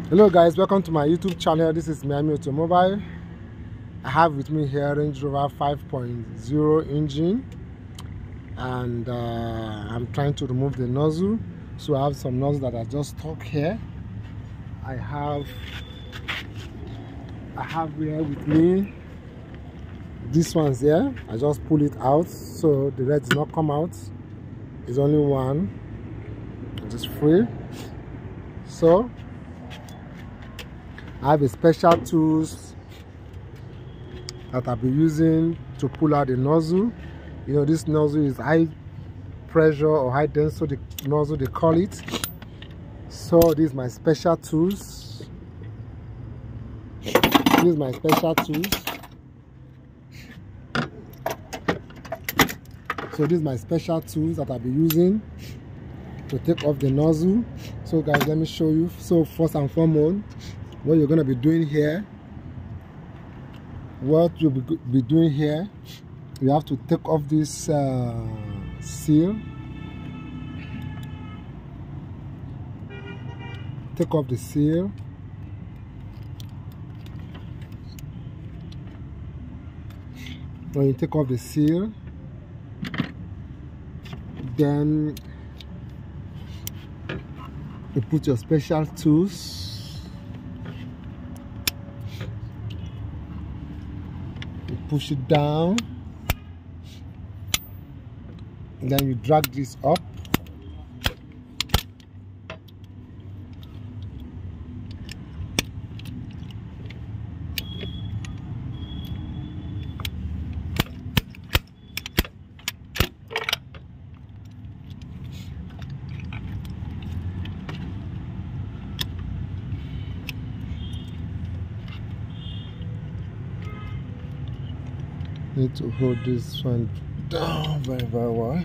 Hello guys, welcome to my YouTube channel. This is Miami Automobile. I have with me here Range Rover 5.0 engine, and I'm trying to remove the nozzle. So I have some nozzles that are just stuck here. I have here with me this one's here. I just pull it out so the red does not come out. It's only one. It's free. So I have a special tools that I'll be using to pull out the nozzle. You know, this nozzle is high pressure or high density nozzle, they call it. So this is my special tools. This is my special tools. So this is my special tools that I'll be using to take off the nozzle. So guys, let me show you. So first and foremost, what you're going to be doing here, you have to take off this seal. Take off the seal. When you take off the seal, then you put your special tools. Push it down, and then you drag this up. Need to hold this one down very well.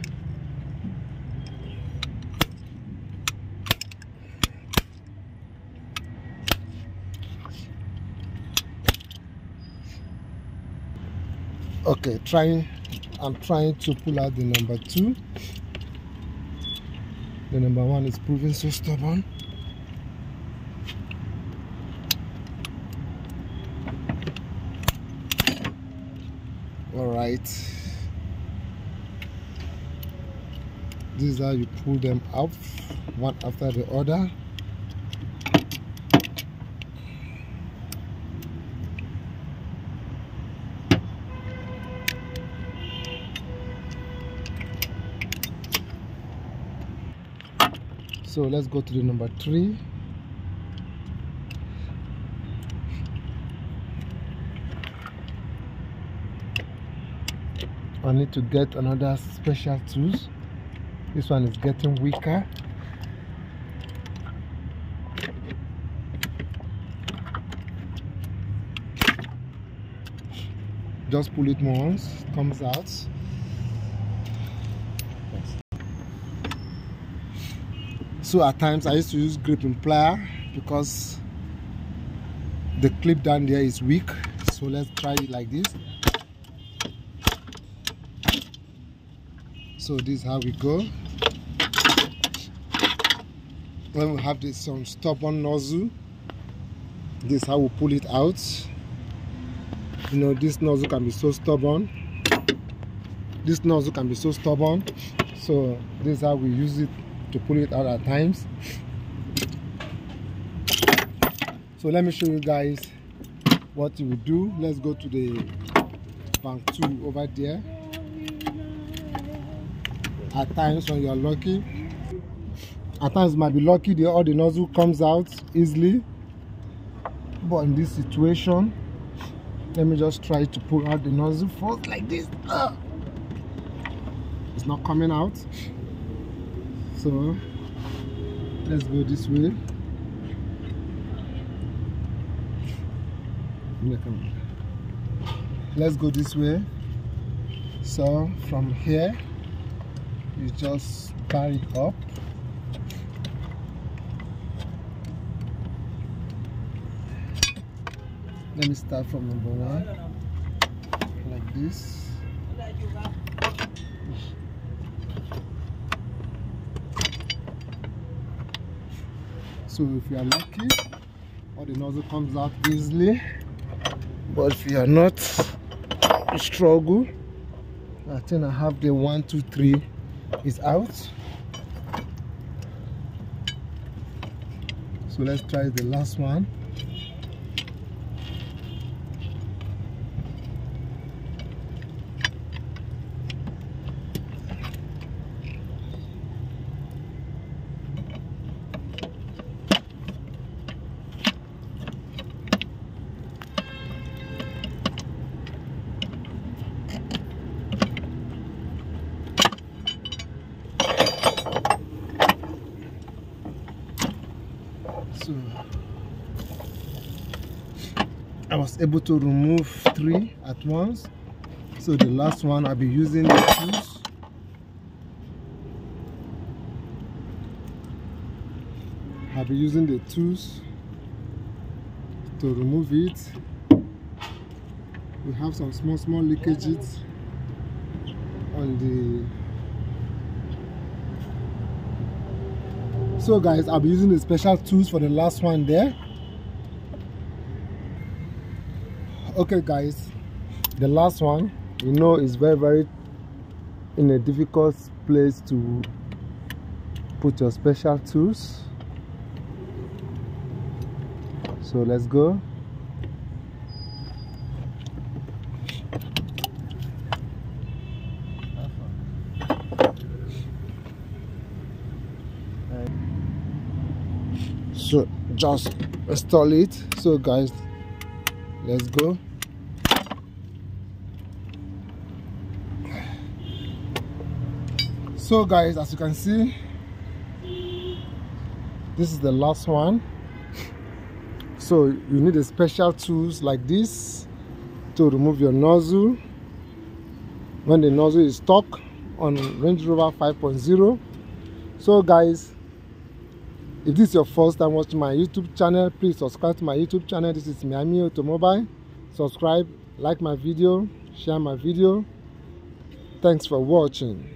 Okay, I'm trying to pull out the number 2. The number 1 is proving so stubborn. Alright, this is how you pull them up one after the other. So let's go to the number 3. I need to get another special tools. This one is getting weaker. Just pull it once, it comes out. So at times I used to use gripping plier because the clip down there is weak. So let's try it like this. So this is how we go. When we have this some stubborn nozzle, this is how we pull it out. You know, this nozzle can be so stubborn. This nozzle can be so stubborn. So this is how we use it to pull it out at times. So let me show you guys what you will do. Let's go to the bank 2 over there. At times when you are lucky, at times you might be lucky, all the nozzle comes out easily. But in this situation, let me just try to pull out the nozzle first like this. It's not coming out. So let's go this way. Let's go this way. So from here, you just bar it up. Let me start from number 1, like this. So if you are lucky, or the nozzle comes out easily. But if you are not, you struggle. I think I have the 1, 2, 3 is out. So let's try the last one. So I was able to remove 3 at once. So the last one I'll be using the tools. I'll be using the tools to remove it. We have some small leakages on the. So guys, I'll be using the special tools for the last one there. Okay guys, the last one, you know, is very in a difficult place to put your special tools. So let's go. So just install it. So guys, let's go. So guys, as you can see, this is the last one. So you need a special tools like this to remove your nozzle when the nozzle is stuck on Range Rover 5.0. So guys, if this is your first time watching my YouTube channel, please subscribe to my YouTube channel. This is Miami Automobile. Subscribe, like my video, share my video. Thanks for watching.